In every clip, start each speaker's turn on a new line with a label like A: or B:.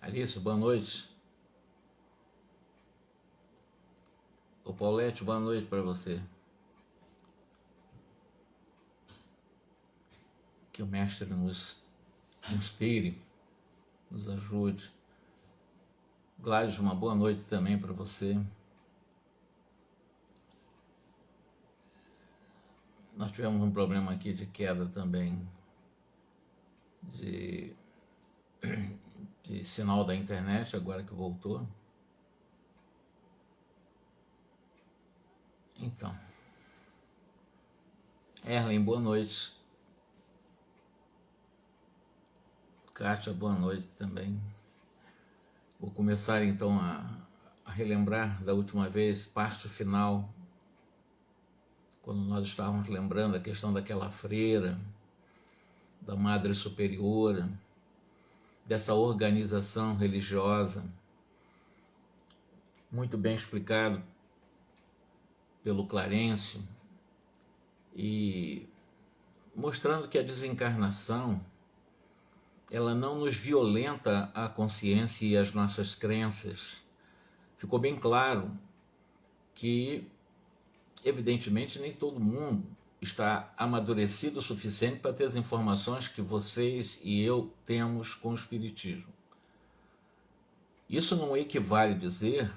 A: Alice, boa noite. O Paulette, boa noite para você. Que o Mestre nos inspire, nos ajude. Gladys, uma boa noite também para você. Nós tivemos um problema aqui de queda também de sinal da internet, agora que voltou. Então, Erlen, boa noite. Kátia, boa noite também. Vou começar então a relembrar da última vez, parte final, quando nós estávamos lembrando a questão daquela freira, da Madre Superiora, dessa organização religiosa, muito bem explicado pelo Clarencio, e mostrando que a desencarnação, ela não nos violenta a consciência e as nossas crenças. Ficou bem claro que, evidentemente, nem todo mundo está amadurecido o suficiente para ter as informações que vocês e eu temos com o Espiritismo. Isso não equivale a dizer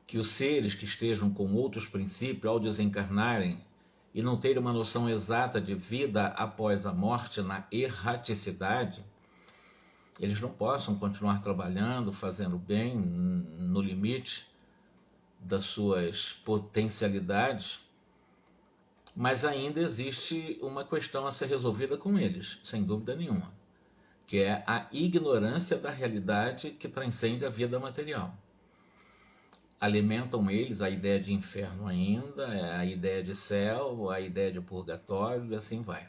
A: que os seres que estejam com outros princípios, ao desencarnarem e não terem uma noção exata de vida após a morte na erraticidade, eles não possam continuar trabalhando, fazendo bem, no limite das suas potencialidades, mas ainda existe uma questão a ser resolvida com eles, sem dúvida nenhuma, que é a ignorância da realidade que transcende a vida material. Alimentam eles a ideia de inferno ainda, a ideia de céu, a ideia de purgatório, e assim vai.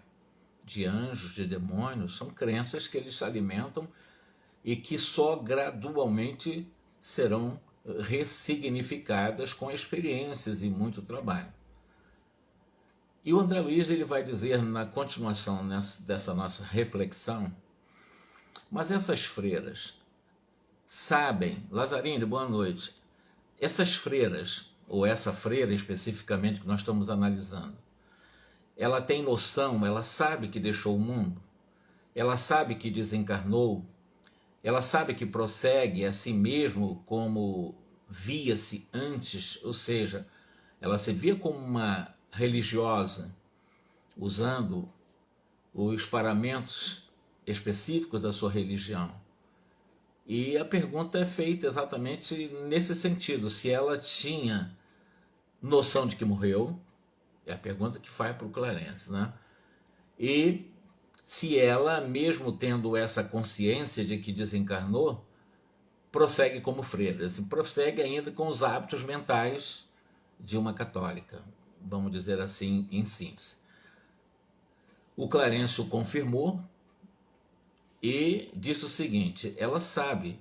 A: De anjos, de demônios, são crenças que eles alimentam e que só gradualmente serão ressignificadas com experiências e muito trabalho. E o André Luiz ele vai dizer na continuação dessa nossa reflexão, mas essas freiras sabem, Lazarine, boa noite, essas freiras, ou essa freira especificamente que nós estamos analisando, ela tem noção, ela sabe que deixou o mundo, ela sabe que desencarnou, ela sabe que prossegue a si mesmo como via-se antes, ou seja, ela se via como uma religiosa, usando os paramentos específicos da sua religião. E a pergunta é feita exatamente nesse sentido, se ela tinha noção de que morreu, é a pergunta que faz para o Clarencio, né? E se ela, mesmo tendo essa consciência de que desencarnou, prossegue como freira, assim, prossegue ainda com os hábitos mentais de uma católica, vamos dizer assim, em síntese. O Clarencio confirmou e disse o seguinte, ela sabe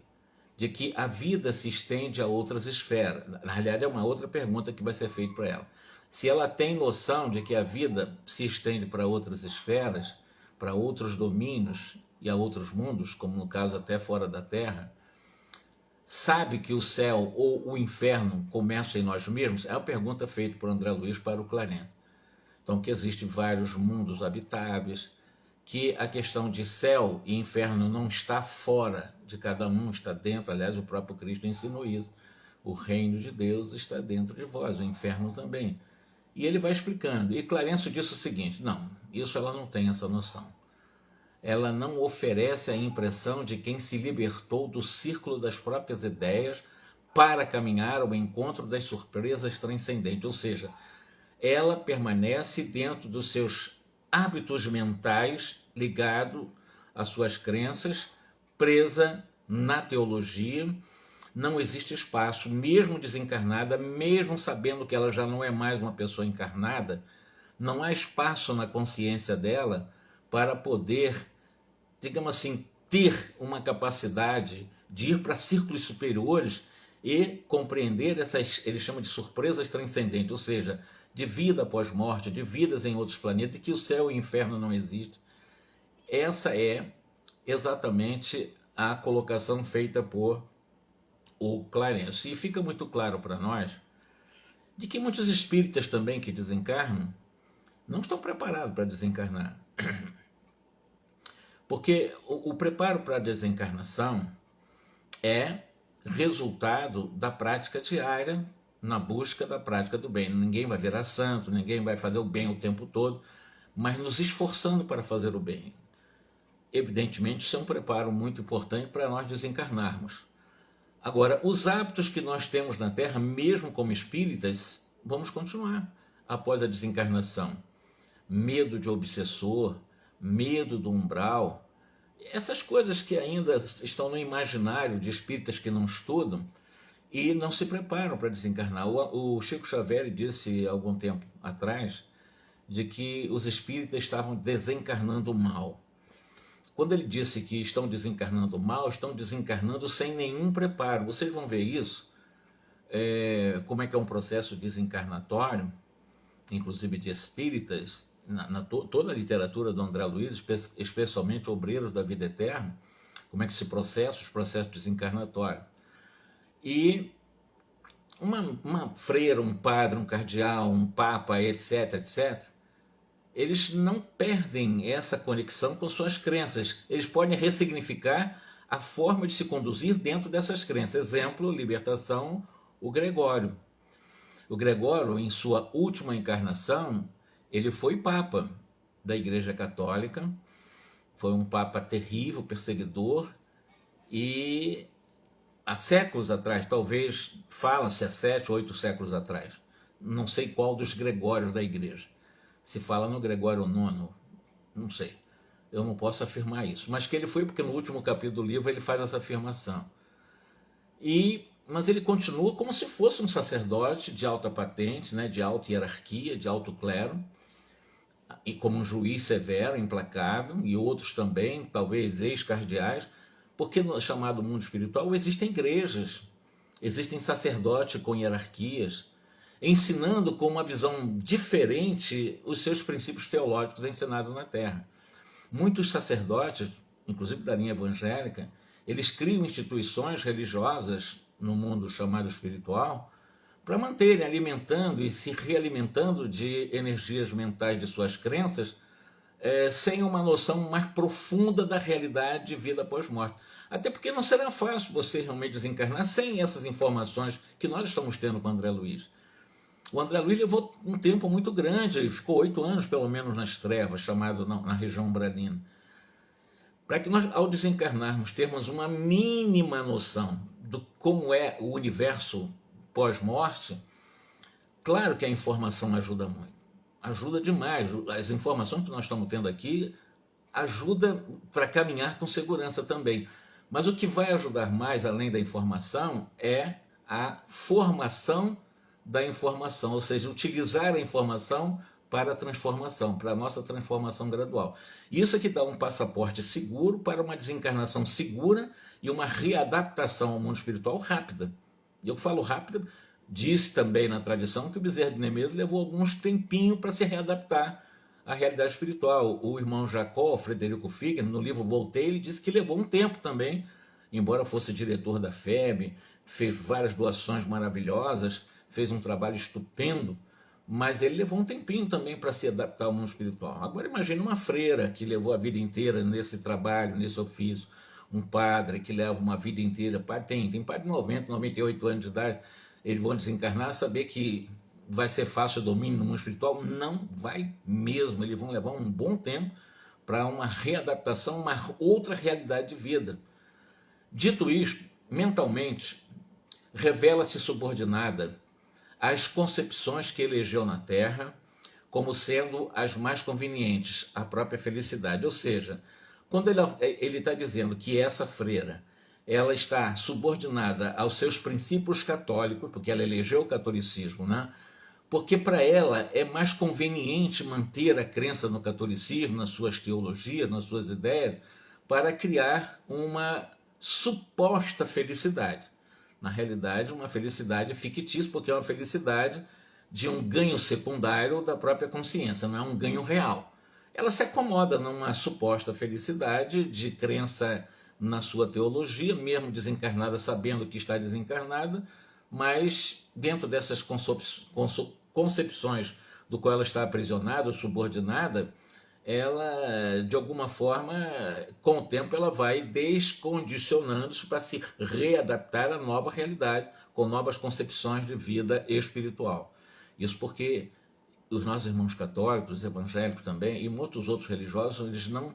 A: de que a vida se estende a outras esferas. Na realidade, é uma outra pergunta que vai ser feita para ela. Se ela tem noção de que a vida se estende para outras esferas, para outros domínios e a outros mundos, como no caso até fora da Terra, sabe que o céu ou o inferno começa em nós mesmos? É a pergunta feita por André Luiz para o Clarencio. Então, que existem vários mundos habitáveis, que a questão de céu e inferno não está fora de cada um, está dentro. Aliás, o próprio Cristo ensinou isso. O reino de Deus está dentro de vós, o inferno também. E ele vai explicando. E Clarencio disse o seguinte, não, isso ela não tem essa noção. Ela não oferece a impressão de quem se libertou do círculo das próprias ideias para caminhar ao encontro das surpresas transcendentes. Ou seja, ela permanece dentro dos seus hábitos mentais, ligado às suas crenças, presa na teologia. Não existe espaço, mesmo desencarnada, mesmo sabendo que ela já não é mais uma pessoa encarnada, não há espaço na consciência dela para poder, digamos assim, ter uma capacidade de ir para círculos superiores e compreender essas, ele chama de surpresas transcendentes, ou seja, de vida após morte, de vidas em outros planetas, e que o céu e o inferno não existem. Essa é exatamente a colocação feita por o Clarencio. E fica muito claro para nós de que muitos espíritas também que desencarnam não estão preparados para desencarnar. Porque o preparo para a desencarnação é resultado da prática diária na busca da prática do bem. Ninguém vai virar santo, ninguém vai fazer o bem o tempo todo, mas nos esforçando para fazer o bem. Evidentemente, isso é um preparo muito importante para nós desencarnarmos. Agora, os hábitos que nós temos na Terra, mesmo como espíritas, vamos continuar após a desencarnação. Medo de obsessor, medo do umbral, essas coisas que ainda estão no imaginário de espíritas que não estudam e não se preparam para desencarnar. O Chico Xavier disse há algum tempo atrás de que os espíritas estavam desencarnando mal. Quando ele disse que estão desencarnando mal, estão desencarnando sem nenhum preparo. Vocês vão ver isso, como é que é um processo desencarnatório, inclusive de espíritas, toda a literatura do André Luiz, especialmente Obreiros da Vida Eterna, como é que se processa os processos desencarnatórios. E uma freira, um padre, um cardeal, um papa, etc., etc., eles não perdem essa conexão com suas crenças. Eles podem ressignificar a forma de se conduzir dentro dessas crenças. Exemplo, libertação, o Gregório. O Gregório, em sua última encarnação, ele foi papa da Igreja Católica, foi um papa terrível, perseguidor, e há séculos atrás, talvez fala-se há 7, 8 séculos atrás, não sei qual dos Gregórios da Igreja, se fala no Gregório IX, não sei, eu não posso afirmar isso, mas que ele foi porque no último capítulo do livro ele faz essa afirmação. Mas ele continua como se fosse um sacerdote de alta patente, né, de alta hierarquia, de alto clero, e como um juiz severo, implacável, e outros também, talvez ex-cardeais, porque no chamado mundo espiritual existem igrejas, existem sacerdotes com hierarquias, ensinando com uma visão diferente os seus princípios teológicos ensinados na Terra. Muitos sacerdotes, inclusive da linha evangélica, eles criam instituições religiosas no mundo chamado espiritual para manterem alimentando e se realimentando de energias mentais de suas crenças, sem uma noção mais profunda da realidade de vida após morte. Até porque não será fácil você realmente desencarnar sem essas informações que nós estamos tendo com o André Luiz. O André Luiz levou um tempo muito grande, ele ficou 8 anos pelo menos nas trevas, chamado na região umbralina. Para que nós, ao desencarnarmos, termos uma mínima noção de como é o universo pós-morte, claro que a informação ajuda muito, ajuda demais. As informações que nós estamos tendo aqui ajuda para caminhar com segurança também. Mas o que vai ajudar mais, além da informação, é a formação da informação, ou seja, utilizar a informação para a transformação, para a nossa transformação gradual. Isso é que dá um passaporte seguro para uma desencarnação segura e uma readaptação ao mundo espiritual rápida. Eu falo rápida, disse também na tradição que o Bezerra de Nemesis levou alguns tempinho para se readaptar à realidade espiritual. O irmão Jacó, Frederico Figuer, no livro Voltei, ele disse que levou um tempo também, embora fosse diretor da FEB, fez várias doações maravilhosas, fez um trabalho estupendo, mas ele levou um tempinho também para se adaptar ao mundo espiritual. Agora imagine uma freira que levou a vida inteira nesse trabalho, nesse ofício, um padre que leva uma vida inteira, tem padre de 90, 98 anos de idade, eles vão desencarnar, saber que vai ser fácil o domínio no mundo espiritual? Não vai mesmo, eles vão levar um bom tempo para uma readaptação, uma outra realidade de vida. Dito isto, mentalmente, revela-se subordinada às concepções que elegeu na Terra como sendo as mais convenientes à própria felicidade. Ou seja, quando ele está dizendo que essa freira ela está subordinada aos seus princípios católicos, porque ela elegeu o catolicismo, né? Porque para ela é mais conveniente manter a crença no catolicismo, nas suas teologias, nas suas ideias, para criar uma suposta felicidade. Na realidade, uma felicidade fictícia, porque é uma felicidade de um ganho secundário da própria consciência, não é um ganho real. Ela se acomoda numa suposta felicidade de crença na sua teologia, mesmo desencarnada, sabendo que está desencarnada, mas dentro dessas concepções do qual ela está aprisionada ou subordinada, ela, de alguma forma, com o tempo, ela vai descondicionando-se para se readaptar à nova realidade, com novas concepções de vida espiritual. Isso porque os nossos irmãos católicos, evangélicos também, e muitos outros religiosos, eles não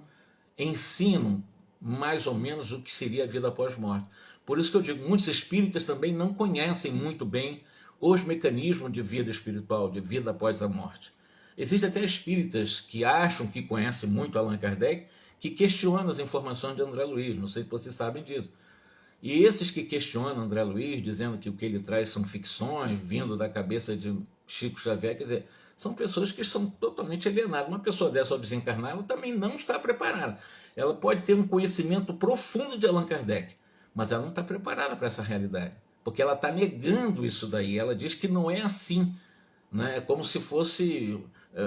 A: ensinam mais ou menos o que seria a vida após morte. Por isso que eu digo, muitos espíritas também não conhecem muito bem os mecanismos de vida espiritual, de vida após a morte. Existem até espíritas que acham que conhecem muito Allan Kardec, que questionam as informações de André Luiz, não sei se vocês sabem disso. E esses que questionam André Luiz, dizendo que o que ele traz são ficções, vindo da cabeça de Chico Xavier, quer dizer, são pessoas que são totalmente alienadas. Uma pessoa dessa ao desencarnar, ela também não está preparada. Ela pode ter um conhecimento profundo de Allan Kardec, mas ela não está preparada para essa realidade, porque ela está negando isso daí. Ela diz que não é assim, né? É como se fosse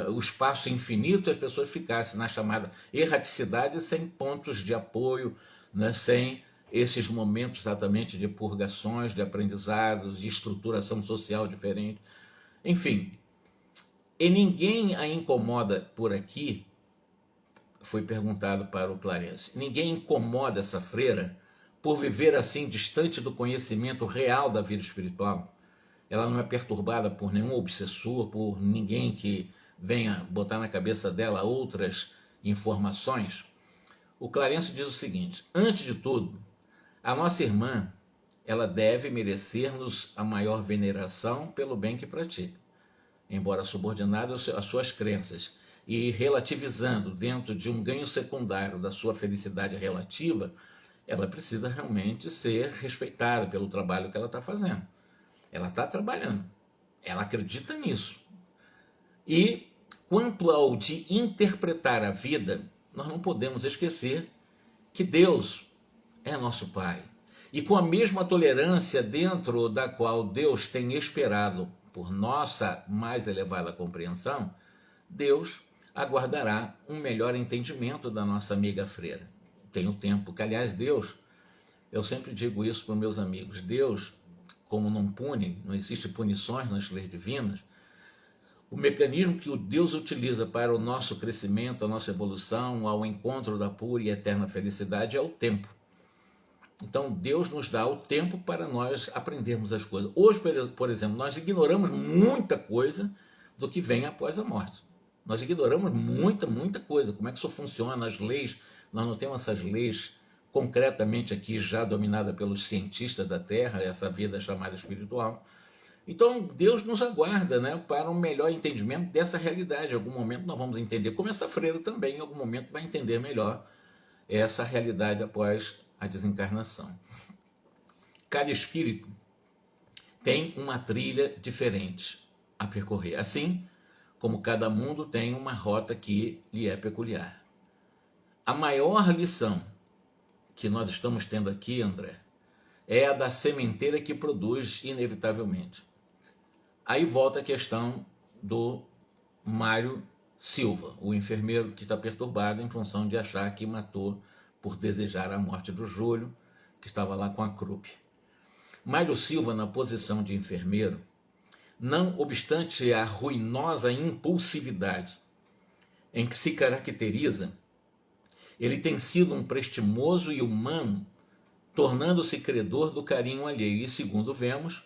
A: o espaço infinito e as pessoas ficassem na chamada erraticidade sem pontos de apoio, né? Sem esses momentos exatamente de purgações, de aprendizados, de estruturação social diferente. Enfim, e ninguém a incomoda por aqui, foi perguntado para o Clarence, ninguém incomoda essa freira por viver assim distante do conhecimento real da vida espiritual. Ela não é perturbada por nenhum obsessor, por ninguém que venha botar na cabeça dela outras informações. O Clarence diz o seguinte: antes de tudo, a nossa irmã, ela deve merecer-nos a maior veneração pelo bem que pratica, embora subordinada às suas crenças e relativizando dentro de um ganho secundário da sua felicidade relativa, ela precisa realmente ser respeitada pelo trabalho que ela está fazendo. Ela está trabalhando, ela acredita nisso. E quanto ao de interpretar a vida, nós não podemos esquecer que Deus é nosso Pai. E com a mesma tolerância dentro da qual Deus tem esperado por nossa mais elevada compreensão, Deus aguardará um melhor entendimento da nossa amiga freira. Tem o tempo que, aliás, Deus, eu sempre digo isso para os meus amigos, Deus, como não pune, não existe punições nas leis divinas, o mecanismo que o Deus utiliza para o nosso crescimento, a nossa evolução, ao encontro da pura e eterna felicidade é o tempo. Então Deus nos dá o tempo para nós aprendermos as coisas. Hoje, por exemplo, nós ignoramos muita coisa do que vem após a morte. Nós ignoramos muita coisa. Como é que isso funciona, as leis. Nós não temos essas leis concretamente aqui já dominada pelos cientistas da Terra, essa vida chamada espiritual. Então Deus nos aguarda, né, para um melhor entendimento dessa realidade. Em algum momento nós vamos entender, como essa freira também em algum momento vai entender melhor essa realidade após a desencarnação. Cada espírito tem uma trilha diferente a percorrer, assim como cada mundo tem uma rota que lhe é peculiar. A maior lição que nós estamos tendo aqui, André, é a da sementeira que produz inevitavelmente. Aí volta a questão do Mário Silva, o enfermeiro que está perturbado em função de achar que matou por desejar a morte do Júlio, que estava lá com a Krupp. Mário Silva, na posição de enfermeiro, não obstante a ruinosa impulsividade em que se caracteriza, ele tem sido um prestimoso e humano, tornando-se credor do carinho alheio e, segundo vemos,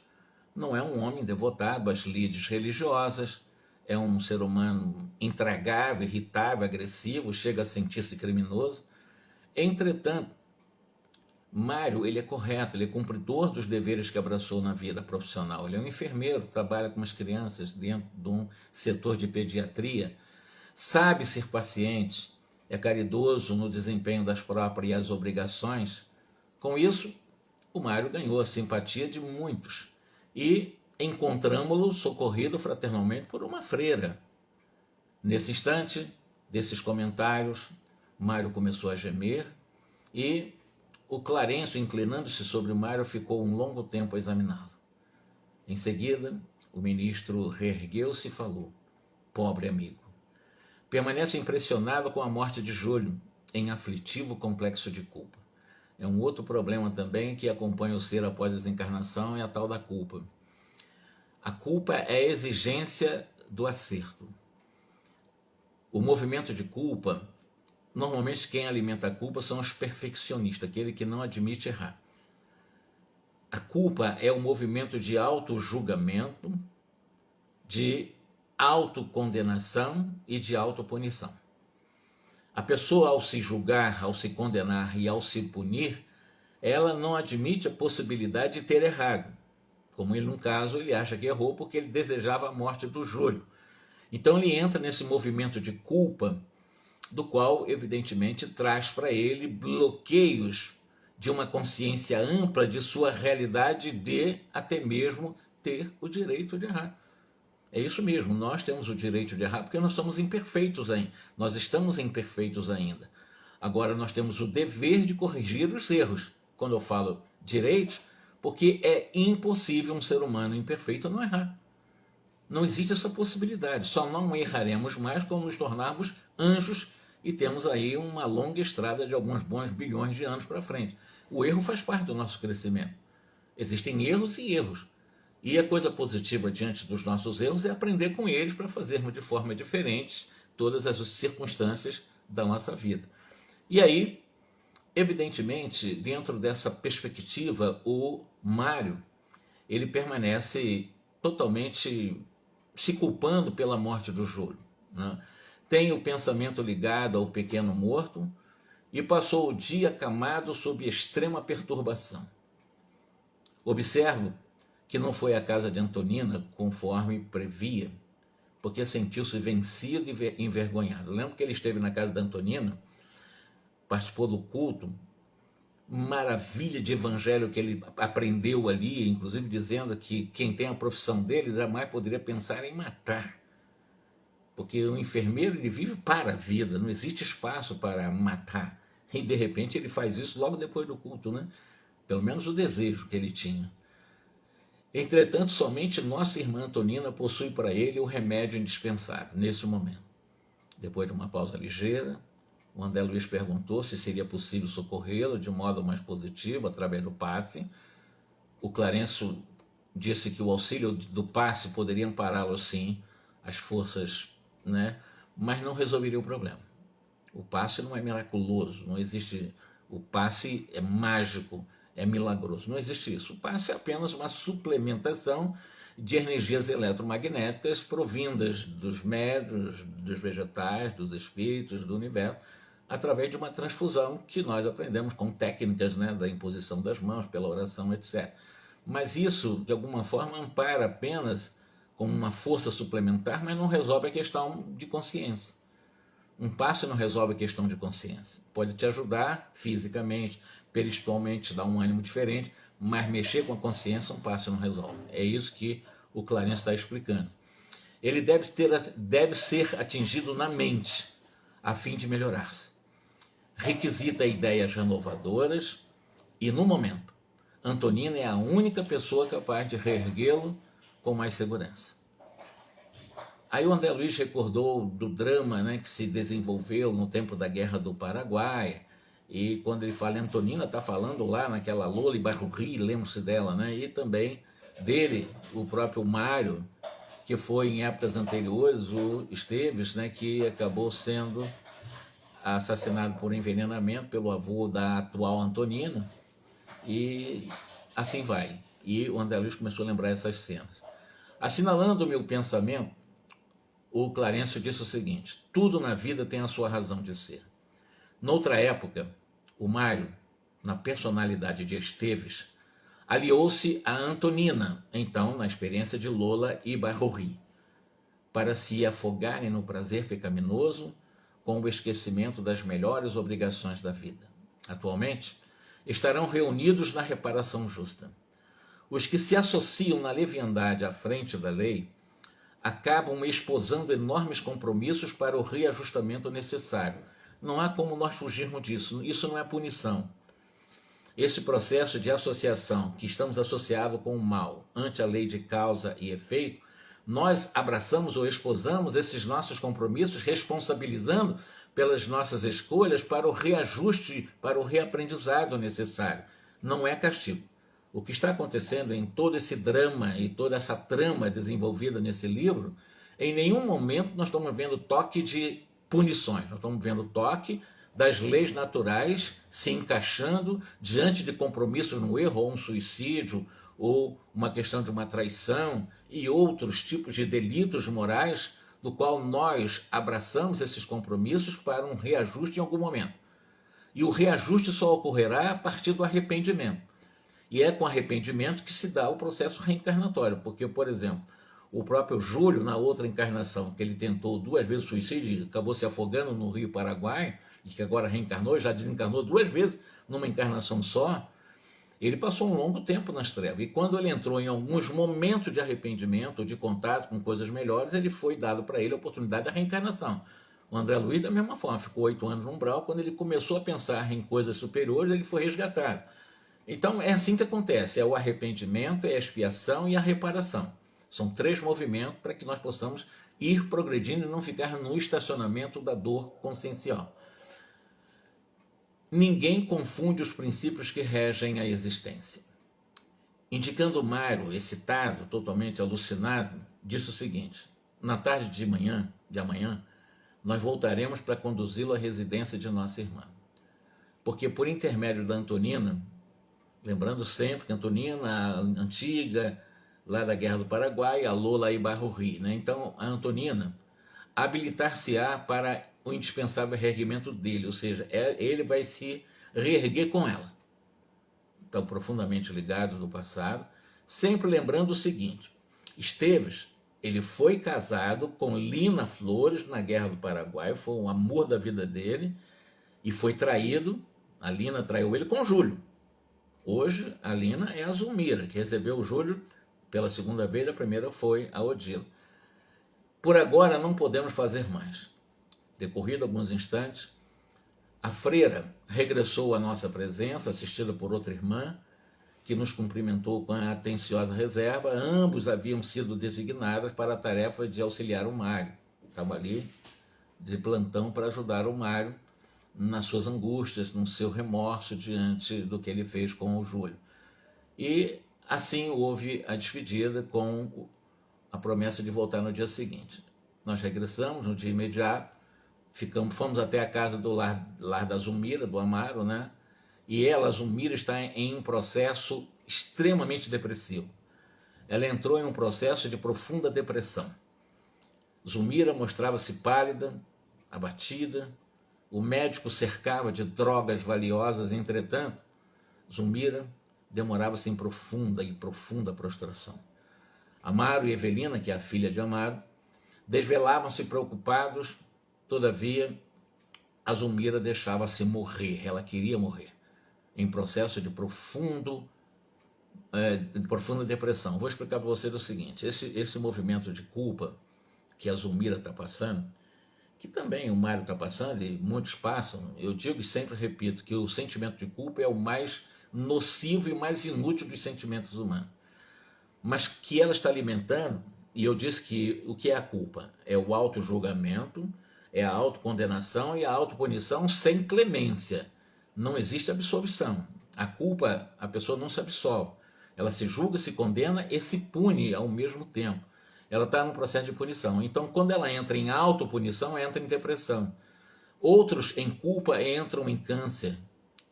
A: não é um homem devotado às lides religiosas, é um ser humano intragável, irritável, agressivo, chega a sentir-se criminoso. Entretanto, Mário, ele é correto, ele é cumpridor dos deveres que abraçou na vida profissional. Ele é um enfermeiro, trabalha com as crianças dentro de um setor de pediatria, sabe ser paciente, é caridoso no desempenho das próprias obrigações. Com isso, o Mário ganhou a simpatia de muitos e encontramo-lo socorrido fraternalmente por uma freira. Nesse instante, desses comentários, Mário começou a gemer e o Clarencio, inclinando-se sobre Mário, ficou um longo tempo a examiná-lo. Em seguida, o ministro reergueu-se e falou: pobre amigo, permanece impressionado com a morte de Júlio, em aflitivo complexo de culpa. É um outro problema também que acompanha o ser após a desencarnação, é a tal da culpa. A culpa é a exigência do acerto. O movimento de culpa, normalmente quem alimenta a culpa são os perfeccionistas, aquele que não admite errar. A culpa é o movimento de auto-julgamento, de autocondenação e de autopunição. A pessoa, ao se julgar, ao se condenar e ao se punir, ela não admite a possibilidade de ter errado. Como ele, no caso, ele acha que errou porque ele desejava a morte do Júlio. Então ele entra nesse movimento de culpa, do qual, evidentemente, traz para ele bloqueios de uma consciência ampla de sua realidade de até mesmo ter o direito de errar. É isso mesmo, nós temos o direito de errar porque nós somos imperfeitos ainda. Nós estamos imperfeitos ainda. Agora nós temos o dever de corrigir os erros. Quando eu falo direito, porque é impossível um ser humano imperfeito não errar. Não existe essa possibilidade. Só não erraremos mais quando nos tornarmos anjos e temos aí uma longa estrada de alguns bons bilhões de anos para frente. O erro faz parte do nosso crescimento. Existem erros e erros. E a coisa positiva diante dos nossos erros é aprender com eles para fazermos de forma diferente todas as circunstâncias da nossa vida. E aí, evidentemente, dentro dessa perspectiva, o Mário, ele permanece totalmente se culpando pela morte do Júlio, né? Tem o pensamento ligado ao pequeno morto e passou o dia acamado sob extrema perturbação. Observo que não foi à casa de Antonina conforme previa, porque sentiu-se vencido e envergonhado. Lembro que ele esteve na casa da Antonina, participou do culto, maravilha de evangelho que ele aprendeu ali, inclusive dizendo que quem tem a profissão dele jamais poderia pensar em matar, porque o enfermeiro ele vive para a vida, não existe espaço para matar, e de repente ele faz isso logo depois do culto, né? Pelo menos o desejo que ele tinha. Entretanto, somente nossa irmã Antonina possui para ele o remédio indispensável nesse momento. Depois de uma pausa ligeira, o André Luiz perguntou se seria possível socorrê-lo de modo mais positivo através do passe. O Clarencio disse que o auxílio do passe poderia ampará-lo sim, as forças, né? Mas não resolveria o problema. O passe não é miraculoso, não existe. O passe é mágico, é milagroso. Não existe isso. O passe é apenas uma suplementação de energias eletromagnéticas provindas dos médiuns, dos vegetais, dos espíritos, do universo, através de uma transfusão que nós aprendemos com técnicas, né, da imposição das mãos, pela oração, etc. Mas isso, de alguma forma, ampara apenas como uma força suplementar, mas não resolve a questão de consciência. Um passe não resolve a questão de consciência. Pode te ajudar fisicamente, perispiritualmente, dar um ânimo diferente, mas mexer com a consciência um passe não resolve. É isso que o Clarencio está explicando. Ele deve ser atingido na mente, a fim de melhorar-se. Requisita ideias renovadoras e, no momento, Antonina é a única pessoa capaz de reerguê-lo com mais segurança. Aí o André Luiz recordou do drama, né, que se desenvolveu no tempo da Guerra do Paraguai, e quando ele fala em Antonina, está falando lá naquela Lola Ibarruri, lembro-se dela, né, e também dele, o próprio Mário, que foi em épocas anteriores o Esteves, né, que acabou sendo assassinado por envenenamento pelo avô da atual Antonina, e assim vai. E o André Luiz começou a lembrar essas cenas. Assinalando o meu pensamento, o Clarencio disse o seguinte: tudo na vida tem a sua razão de ser. Noutra época, o Mário, na personalidade de Esteves, aliou-se a Antonina, então na experiência de Lola Ibarruri, para se afogarem no prazer pecaminoso com o esquecimento das melhores obrigações da vida. Atualmente, estarão reunidos na reparação justa. Os que se associam na leviandade à frente da lei acabam esposando enormes compromissos para o reajustamento necessário. Não há como nós fugirmos disso, isso não é punição. Esse processo de associação, que estamos associados com o mal, ante a lei de causa e efeito, nós abraçamos ou esposamos esses nossos compromissos, responsabilizando pelas nossas escolhas para o reajuste, para o reaprendizado necessário. Não é castigo. O que está acontecendo em todo esse drama e toda essa trama desenvolvida nesse livro, em nenhum momento nós estamos vendo toque de punições, nós estamos vendo toque das leis naturais se encaixando diante de compromissos no erro, ou um suicídio, ou uma questão de uma traição e outros tipos de delitos morais, do qual nós abraçamos esses compromissos para um reajuste em algum momento. E o reajuste só ocorrerá a partir do arrependimento. E é com arrependimento que se dá o processo reencarnatório, porque, por exemplo, o próprio Júlio, na outra encarnação, que ele tentou 2 vezes suicídio e acabou se afogando no Rio Paraguai, e que agora reencarnou, já desencarnou 2 vezes numa encarnação só, ele passou um longo tempo nas trevas. E quando ele entrou em alguns momentos de arrependimento, de contato com coisas melhores, ele foi dado para ele a oportunidade da reencarnação. O André Luiz, da mesma forma, ficou 8 anos no umbral. Quando ele começou a pensar em coisas superiores, ele foi resgatado. Então é assim que acontece, é o arrependimento, é a expiação e a reparação. São 3 movimentos para que nós possamos ir progredindo e não ficar no estacionamento da dor consciencial. Ninguém confunde os princípios que regem a existência. Indicando Mário, excitado, totalmente alucinado, disse o seguinte: na tarde de amanhã, nós voltaremos para conduzi-lo à residência de nossa irmã. Porque por intermédio da Antonina, lembrando sempre que Antonina, a antiga, lá da Guerra do Paraguai, a Lola e Bairro Rio, né? Então, a Antonina habilitar-se-á para o indispensável reerguimento dele, ou seja, ele vai se reerguer com ela. Estão profundamente ligados no passado, sempre lembrando o seguinte: Esteves, ele foi casado com Lina Flores na Guerra do Paraguai, foi um amor da vida dele, e foi traído, a Lina traiu ele com Júlio. Hoje, a Lina é a Zulmira, que recebeu o Júlio pela 2ª vez, a primeira foi a Odila. Por agora, não podemos fazer mais. Decorrido alguns instantes, a freira regressou à nossa presença, assistida por outra irmã, que nos cumprimentou com a atenciosa reserva. Ambos haviam sido designados para a tarefa de auxiliar o Mário. Estavam ali de plantão para ajudar o Mário nas suas angústias, no seu remorso diante do que ele fez com o Júlio. E assim houve a despedida com a promessa de voltar no dia seguinte. Nós regressamos no dia imediato, fomos até a casa do lar da Zulmira, do Amaro, né? E ela, Zulmira, está em um processo extremamente depressivo. Ela entrou em um processo de profunda depressão. Zulmira mostrava-se pálida, abatida. O médico cercava de drogas valiosas, entretanto, Zulmira demorava-se em profunda prostração. Amaro e Evelina, que é a filha de Amaro, desvelavam-se preocupados. Todavia, a Zulmira deixava-se morrer, ela queria morrer, em processo de profunda depressão. Vou explicar para vocês o seguinte: esse movimento de culpa que a Zulmira está passando, que também o Mário está passando e muitos passam, eu digo e sempre repito que o sentimento de culpa é o mais nocivo e mais inútil dos sentimentos humanos, mas que ela está alimentando. E eu disse que o que é a culpa? É o auto-julgamento, é a autocondenação e a autopunição sem clemência. Não existe absolvição. A culpa, a pessoa não se absolve. Ela se julga, se condena e se pune ao mesmo tempo. Ela está num processo de punição. Então, quando ela entra em autopunição, entra em depressão. Outros, em culpa, entram em câncer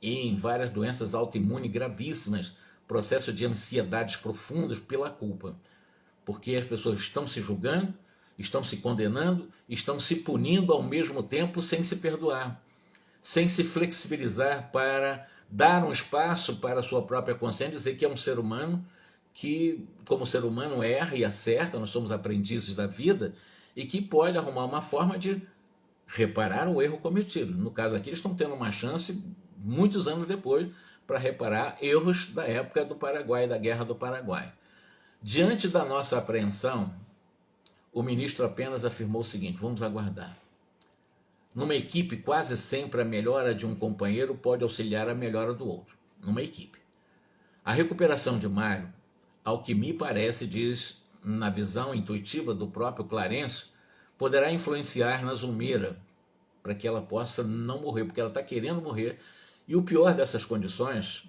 A: e em várias doenças autoimunes gravíssimas, processo de ansiedades profundas pela culpa. Porque as pessoas estão se julgando, estão se condenando, estão se punindo ao mesmo tempo sem se perdoar, sem se flexibilizar para dar um espaço para a sua própria consciência, dizer que é um ser humano que, como ser humano, erra e acerta, nós somos aprendizes da vida, e que pode arrumar uma forma de reparar o erro cometido. No caso aqui, eles estão tendo uma chance, muitos anos depois, para reparar erros da época do Paraguai, da Guerra do Paraguai. Diante da nossa apreensão, o ministro apenas afirmou o seguinte: vamos aguardar. Numa equipe, quase sempre a melhora de um companheiro pode auxiliar a melhora do outro. Numa equipe. A recuperação de Mário, ao que me parece, diz na visão intuitiva do próprio Clarencio, poderá influenciar na Zulmira para que ela possa não morrer, porque ela está querendo morrer. E o pior dessas condições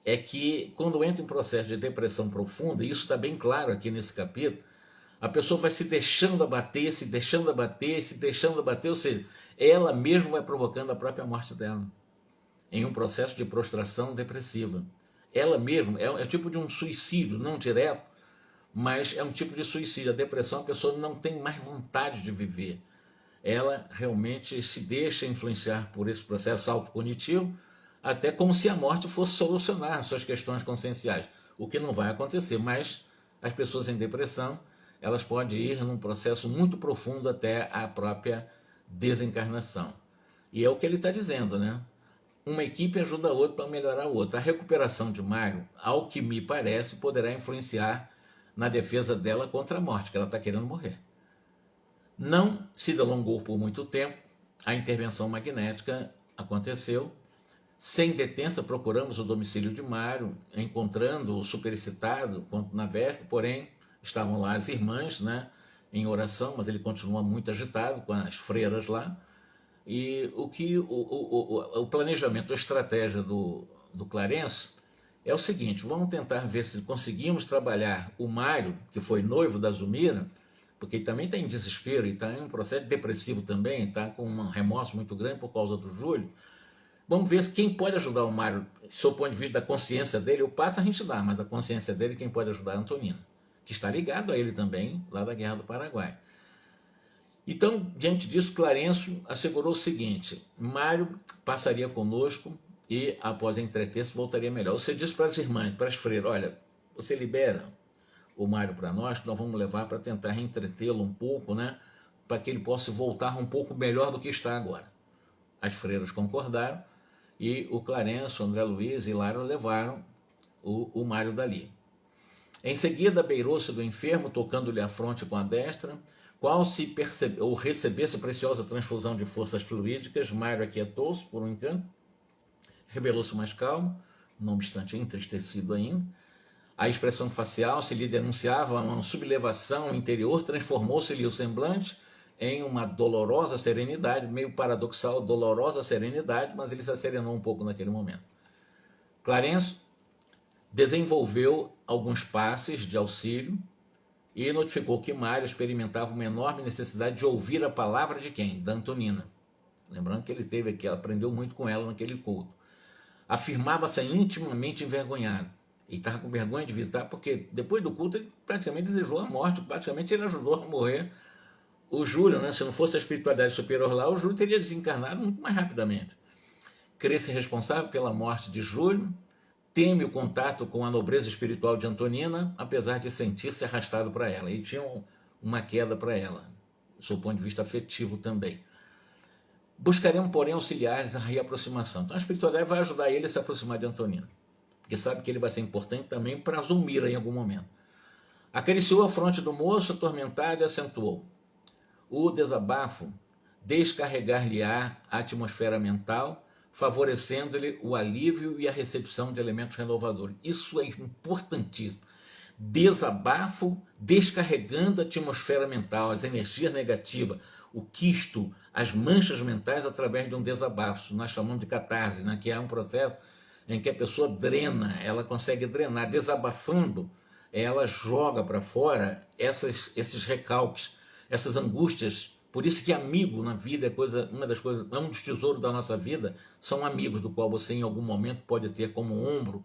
A: é que quando entra em processo de depressão profunda, e isso está bem claro aqui nesse capítulo, a pessoa vai se deixando abater, se deixando abater, se deixando abater, ou seja, ela mesma vai provocando a própria morte dela, em um processo de prostração depressiva. Ela mesma, é tipo de um suicídio, não direto, mas é um tipo de suicídio. A depressão, a pessoa não tem mais vontade de viver. Ela realmente se deixa influenciar por esse processo autocognitivo, até como se a morte fosse solucionar suas questões conscienciais, o que não vai acontecer, mas as pessoas em depressão, elas podem ir num processo muito profundo até a própria desencarnação. E é o que ele está dizendo, né? Uma equipe ajuda a outra para melhorar a outra. A recuperação de Mário, ao que me parece, poderá influenciar na defesa dela contra a morte, que ela está querendo morrer. Não se delongou por muito tempo, a intervenção magnética aconteceu. Sem detença, procuramos o domicílio de Mário, encontrando-o superexcitado quanto na véspera, porém estavam lá as irmãs, né, em oração, mas ele continua muito agitado com as freiras lá. E o planejamento, a estratégia do Clarence é o seguinte: vamos tentar ver se conseguimos trabalhar o Mário, que foi noivo da Zumira, porque ele também está em desespero e está em um processo depressivo também, está com um remorso muito grande por causa do Júlio. Vamos ver quem pode ajudar o Mário, do ponto de vista da consciência dele. O passo a gente dá, mas a consciência dele, quem pode ajudar é a Antonina, que está ligado a ele também, lá da Guerra do Paraguai. Então, diante disso, Clarencio assegurou o seguinte: Mário passaria conosco e, após entreter-se, voltaria melhor. Você disse para as irmãs, para as freiras: olha, você libera o Mário para nós, que nós vamos levar para tentar reentretê-lo um pouco, né, para que ele possa voltar um pouco melhor do que está agora. As freiras concordaram e o Clarencio, André Luiz e Lara levaram o Mário dali. Em seguida, beirou-se do enfermo, tocando-lhe a fronte com a destra, qual se ou recebesse preciosa transfusão de forças fluídicas. Mário aquietou-se por um encanto, revelou-se mais calmo, não obstante entristecido ainda. A expressão facial, se lhe denunciava uma sublevação interior, transformou-se-lhe o semblante em uma dolorosa serenidade, meio paradoxal, dolorosa serenidade, mas ele se serenou um pouco naquele momento. Clarencio desenvolveu alguns passes de auxílio e notificou que Mário experimentava uma enorme necessidade de ouvir a palavra de quem? Da Antonina. Lembrando que ele teve aqui, aprendeu muito com ela naquele culto. Afirmava-se intimamente envergonhado. E estava com vergonha de visitar, porque depois do culto ele praticamente desejou a morte, praticamente ele ajudou a morrer o Júlio, né? Se não fosse a espiritualidade superior lá, o Júlio teria desencarnado muito mais rapidamente. Crê-se responsável pela morte de Júlio, teme o contato com a nobreza espiritual de Antonina, apesar de sentir-se arrastado para ela. E tinha uma queda para ela, do seu ponto de vista afetivo também. Buscaremos, porém, auxiliares a reaproximação. Então a espiritualidade vai ajudar ele a se aproximar de Antonina, porque sabe que ele vai ser importante também para Zulmira em algum momento. Acariciou a fronte do moço, atormentado, e acentuou: o desabafo descarregar-lhe-á a atmosfera mental, favorecendo-lhe o alívio e a recepção de elementos renovadores. Isso é importantíssimo. Desabafo descarregando a atmosfera mental, as energias negativas, o quisto, as manchas mentais através de um desabafo. Isso nós chamamos de catarse, né? Que é um processo em que a pessoa drena, ela consegue drenar. Desabafando, ela joga para fora esses recalques, essas angústias. Por isso que amigo na vida é uma das coisas, um dos tesouros da nossa vida, são amigos do qual você em algum momento pode ter como ombro,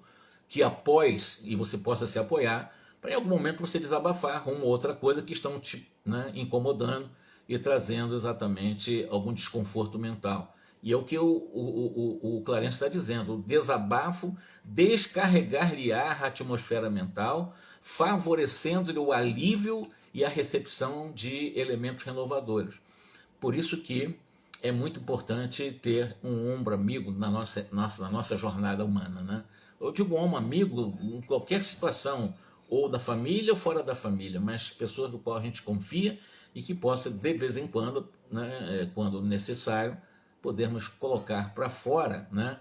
A: que apoie e você possa se apoiar, para em algum momento você desabafar com outra coisa que estão te, né, incomodando e trazendo exatamente algum desconforto mental. E é o que o Clarence está dizendo: o desabafo descarregar-lhe-á a atmosfera mental, favorecendo-lhe o alívio e a recepção de elementos renovadores. Por isso que é muito importante ter um ombro amigo na nossa jornada humana, né? Eu digo ombro amigo em qualquer situação, ou da família ou fora da família, mas pessoas do qual a gente confia e que possa, de vez em quando, né, quando necessário, podermos colocar para fora, né,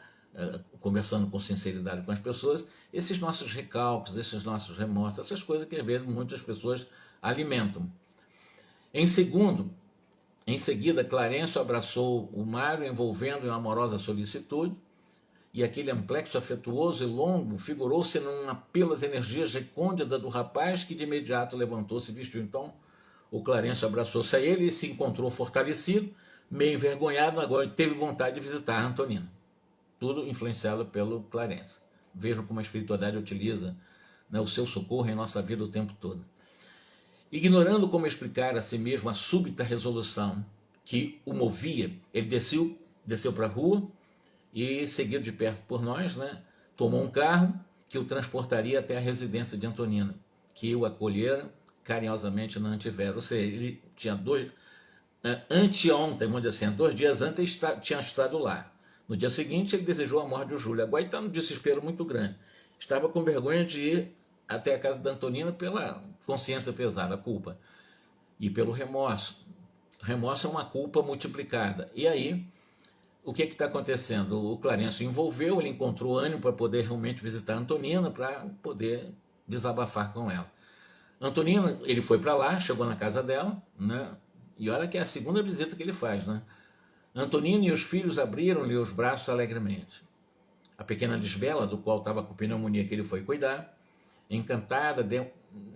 A: conversando com sinceridade com as pessoas, esses nossos recalques, esses nossos remorsos, essas coisas que às vezes muitas pessoas alimentam. Em segundo, Em seguida, Clarencio abraçou o Mário, envolvendo em uma amorosa solicitude, e aquele amplexo afetuoso e longo figurou-se num apelo às energias recônditas do rapaz, que de imediato levantou-se e vestiu. Então, o Clarencio abraçou-se a ele e se encontrou fortalecido, meio envergonhado, agora teve vontade de visitar a Antonina. Tudo influenciado pelo Clarencio. Vejam como a espiritualidade utiliza, né, o seu socorro em nossa vida o tempo todo. Ignorando como explicar a si mesmo a súbita resolução que o movia, ele desceu para a rua e, seguido de perto por nós, né, tomou um carro que o transportaria até a residência de Antonina, que o acolhera carinhosamente na Antivera. Ou seja, ele tinha anteontem, vamos dizer assim, 2 dias antes, tinha estado lá. No dia seguinte, ele desejou a morte de Júlio. Agora ele está num desespero muito grande. Estava com vergonha de ir até a casa da Antonina pela consciência pesada, a culpa, e pelo remorso. O remorso é uma culpa multiplicada. E aí, o que está acontecendo? O Clarencio envolveu, ele encontrou ânimo para poder realmente visitar a Antonina, para poder desabafar com ela. Antonina, ele foi para lá, chegou na casa dela, né? E olha que é a segunda visita que ele faz, né? Antonina e os filhos abriram-lhe os braços alegremente. A pequena Lisbela, do qual estava com pneumonia que ele foi cuidar, encantada,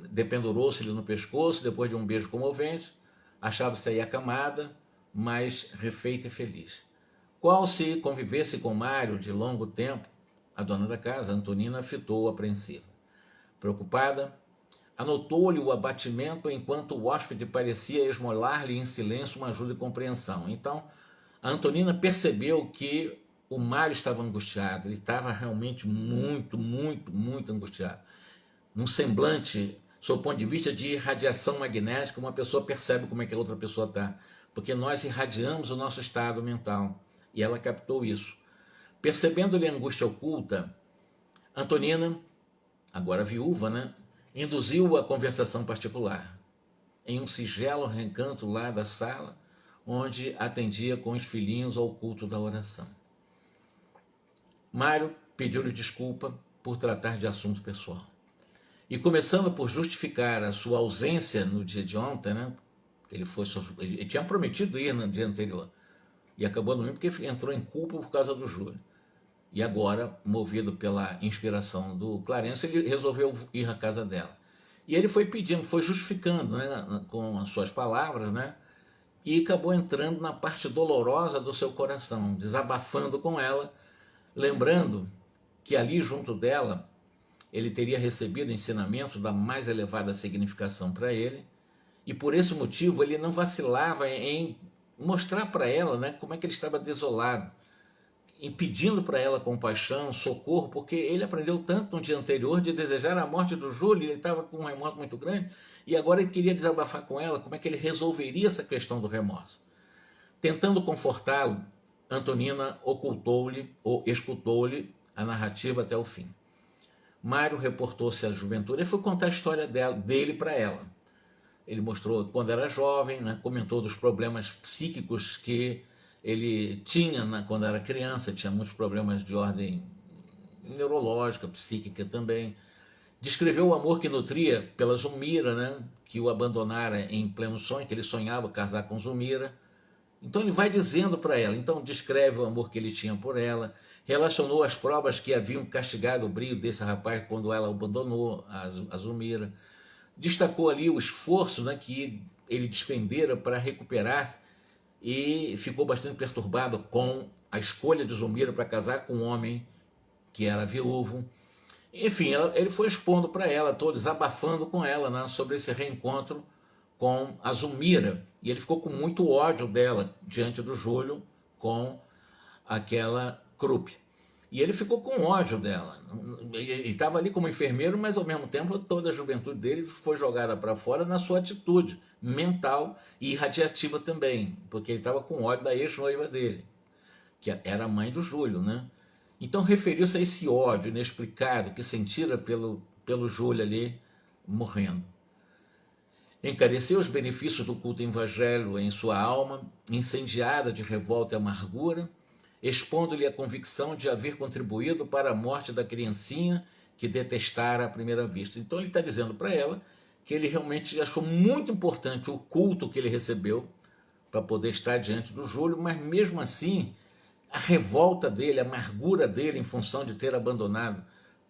A: dependurou-se-lhe no pescoço, depois de um beijo comovente, achava-se aí acamada, mas refeita e feliz. Qual se convivesse com Mário de longo tempo, a dona da casa, Antonina, fitou apreensiva. Preocupada, anotou-lhe o abatimento enquanto o hóspede parecia esmolar-lhe em silêncio uma ajuda e compreensão. Então, a Antonina percebeu que o Mário estava angustiado, ele estava realmente muito angustiado. Num semblante, sob o ponto de vista de irradiação magnética, uma pessoa percebe como é que a outra pessoa está, porque nós irradiamos o nosso estado mental, e ela captou isso. Percebendo-lhe a angústia oculta, Antonina, agora viúva, né, induziu a conversação particular, em um singelo recanto lá da sala, onde atendia com os filhinhos ao culto da oração. Mário pediu-lhe desculpa por tratar de assunto pessoal. E começando por justificar a sua ausência no dia de ontem, né? Ele tinha prometido ir no dia anterior, e acabou não indo porque entrou em culpa por causa do Júlio. E agora, movido pela inspiração do Clarencio, ele resolveu ir à casa dela. E ele foi pedindo, foi justificando, né, com as suas palavras, né? E acabou entrando na parte dolorosa do seu coração, desabafando com ela, lembrando que ali junto dela ele teria recebido ensinamentos da mais elevada significação para ele, e por esse motivo ele não vacilava em mostrar para ela, né, como é que ele estava desolado, e pedindo para ela compaixão, socorro, porque ele aprendeu tanto no dia anterior de desejar a morte do Júlio, ele estava com um remorso muito grande, e agora ele queria desabafar com ela como é que ele resolveria essa questão do remorso. Tentando confortá-lo, Antonina ocultou-lhe ou escutou-lhe a narrativa até o fim. Mário reportou-se à juventude e foi contar a história dele para ela. Ele mostrou quando era jovem, né, comentou dos problemas psíquicos que ele tinha, né, quando era criança, tinha muitos problemas de ordem neurológica, psíquica também. Descreveu o amor que nutria pela Zulmira, né, que o abandonara em pleno sonho, que ele sonhava casar com Zulmira. Então ele vai dizendo para ela, então descreve o amor que ele tinha por ela, relacionou as provas que haviam castigado o brilho desse rapaz quando ela abandonou a Zulmira. Destacou ali o esforço, né, que ele despendera para recuperar, e ficou bastante perturbado com a escolha de Zulmira para casar com um homem que era viúvo. Enfim, ele foi expondo para ela, desabafando com ela, né, sobre esse reencontro com a Zulmira, e ele ficou com muito ódio dela diante do Júlio com aquela Krupp. E ele ficou com ódio dela. Ele estava ali como enfermeiro, mas ao mesmo tempo toda a juventude dele foi jogada para fora na sua atitude mental e irradiativa também, porque ele estava com ódio da ex-noiva dele, que era a mãe do Júlio, né? Então referiu-se a esse ódio inexplicado que sentira pelo Júlio ali morrendo. Encareceu os benefícios do culto evangelho em sua alma, incendiada de revolta e amargura, expondo-lhe a convicção de haver contribuído para a morte da criancinha que detestara à primeira vista. Então ele está dizendo para ela que ele realmente achou muito importante o culto que ele recebeu para poder estar diante do Júlio, mas mesmo assim, a revolta dele, a amargura dele em função de ter abandonado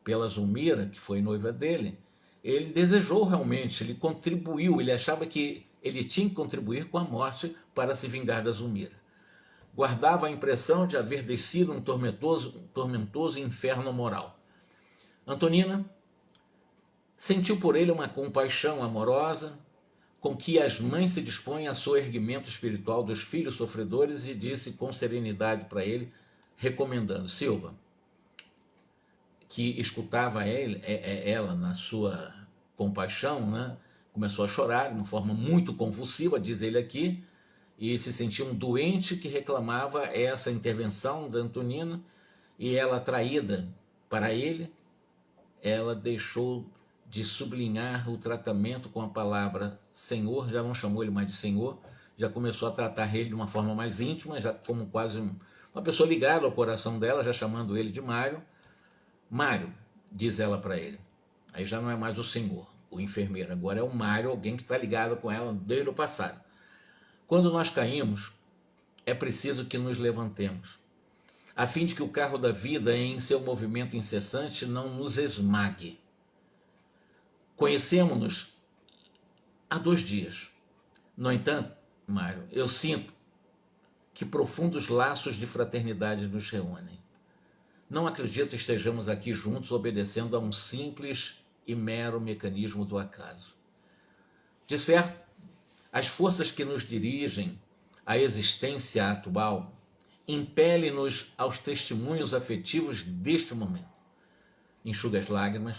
A: pela Zulmira, que foi noiva dele, ele desejou realmente, ele contribuiu, ele achava que ele tinha que contribuir com a morte para se vingar da Zulmira. Guardava a impressão de haver descido um tormentoso inferno moral. Antonina sentiu por ele uma compaixão amorosa, com que as mães se dispõem a soerguimento espiritual dos filhos sofredores, e disse com serenidade para ele, recomendando: Silva, que escutava ela na sua compaixão, né? Começou a chorar de uma forma muito convulsiva, diz ele aqui, e se sentia um doente que reclamava essa intervenção da Antonina, e ela, atraída para ele, ela deixou de sublinhar o tratamento com a palavra Senhor, já não chamou ele mais de Senhor, já começou a tratar ele de uma forma mais íntima, já como quase uma pessoa ligada ao coração dela, já chamando ele de Mário. Mário, diz ela para ele, aí já não é mais o Senhor, o enfermeiro, agora é o Mário, alguém que está ligado com ela desde o passado. Quando nós caímos, é preciso que nos levantemos, a fim de que o carro da vida, em seu movimento incessante, não nos esmague. Conhecemos-nos há 2 dias. No entanto, Mário, eu sinto que profundos laços de fraternidade nos reúnem. Não acredito que estejamos aqui juntos obedecendo a um simples e mero mecanismo do acaso. De certo, as forças que nos dirigem à existência atual impelem-nos aos testemunhos afetivos deste momento. Enxuga as lágrimas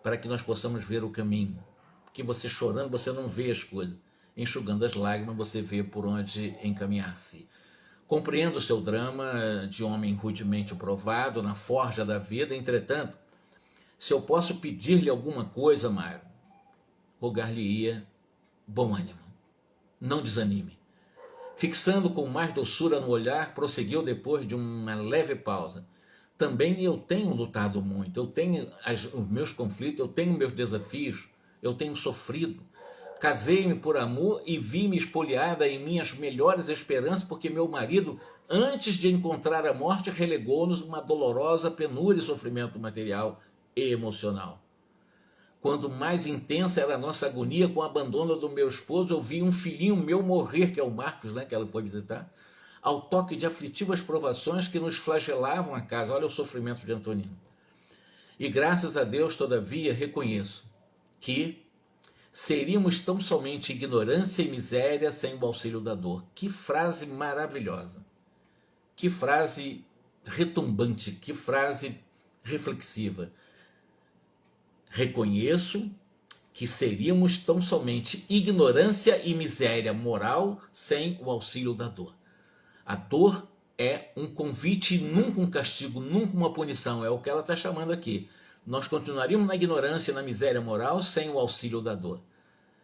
A: para que nós possamos ver o caminho. Porque você chorando, você não vê as coisas. Enxugando as lágrimas, você vê por onde encaminhar-se. Compreendo o seu drama de homem rudemente provado na forja da vida. Entretanto, se eu posso pedir-lhe alguma coisa, Mário, rogar-lhe-ia bom ânimo. Não desanime. Fixando com mais doçura no olhar, prosseguiu depois de uma leve pausa. Também eu tenho lutado muito, eu tenho os meus conflitos, eu tenho meus desafios, eu tenho sofrido. Casei-me por amor e vi-me espoliada em minhas melhores esperanças, porque meu marido, antes de encontrar a morte, relegou-nos uma dolorosa penúria e sofrimento material e emocional. Quando mais intensa era a nossa agonia com o abandono do meu esposo, eu vi um filhinho meu morrer, que é o Marcos, né, que ela foi visitar, ao toque de aflitivas provações que nos flagelavam a casa. Olha o sofrimento de Antonina. E graças a Deus, todavia, reconheço que seríamos tão somente ignorância e miséria sem o auxílio da dor. Que frase maravilhosa, que frase retumbante, que frase reflexiva. Reconheço que seríamos tão somente ignorância e miséria moral sem o auxílio da dor. A dor é um convite, nunca um castigo, nunca uma punição, é o que ela está chamando aqui. Nós continuaríamos na ignorância e na miséria moral sem o auxílio da dor.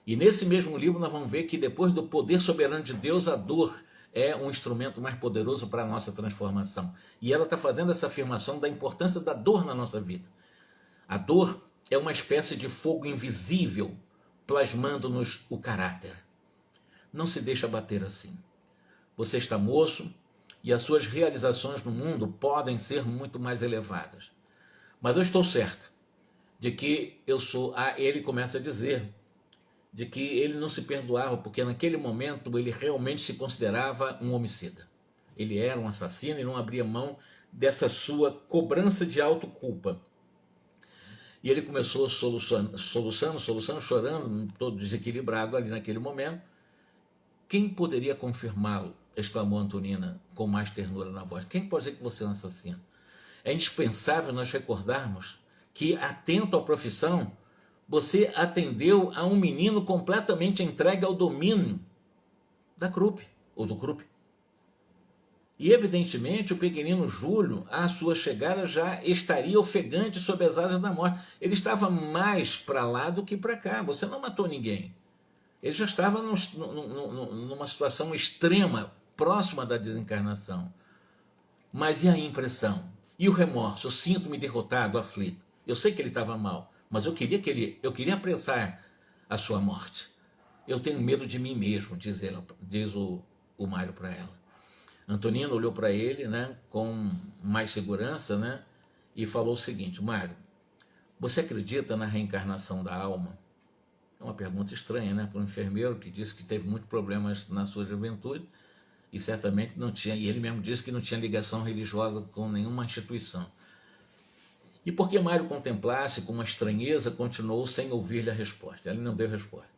A: E nesse mesmo livro nós vamos ver que depois do poder soberano de Deus, a dor é um instrumento mais poderoso para a nossa transformação. E ela está fazendo essa afirmação da importância da dor na nossa vida. A dor é uma espécie de fogo invisível, plasmando-nos o caráter. Não se deixe abater assim. Você está moço e as suas realizações no mundo podem ser muito mais elevadas. Mas eu estou certa de que eu sou... ele começa a dizer de que ele não se perdoava, porque naquele momento ele realmente se considerava um homicida. Ele era um assassino e não abria mão dessa sua cobrança de autoculpa. E ele começou soluçando, chorando, todo desequilibrado ali naquele momento. Quem poderia confirmá-lo? Exclamou Antonina com mais ternura na voz. Quem pode dizer que você é um assassino? É indispensável nós recordarmos que, atento à profissão, você atendeu a um menino completamente entregue ao domínio da Krupp, ou do Krupp. E, evidentemente, o pequenino Júlio, à sua chegada, já estaria ofegante sob as asas da morte. Ele estava mais para lá do que para cá. Você não matou ninguém. Ele já estava numa situação extrema, próxima da desencarnação. Mas e a impressão? E o remorso? Eu sinto-me derrotado, aflito. Eu sei que ele estava mal, mas eu queria apressar a sua morte. Eu tenho medo de mim mesmo, diz o Mário para ela. Antonina olhou para ele, né, com mais segurança, né, e falou o seguinte: Mário, você acredita na reencarnação da alma? É uma pergunta estranha, né, para um enfermeiro que disse que teve muitos problemas na sua juventude e certamente não tinha, e ele mesmo disse que não tinha ligação religiosa com nenhuma instituição. E porque Mário contemplasse com uma estranheza, continuou sem ouvir-lhe a resposta. Ele não deu resposta.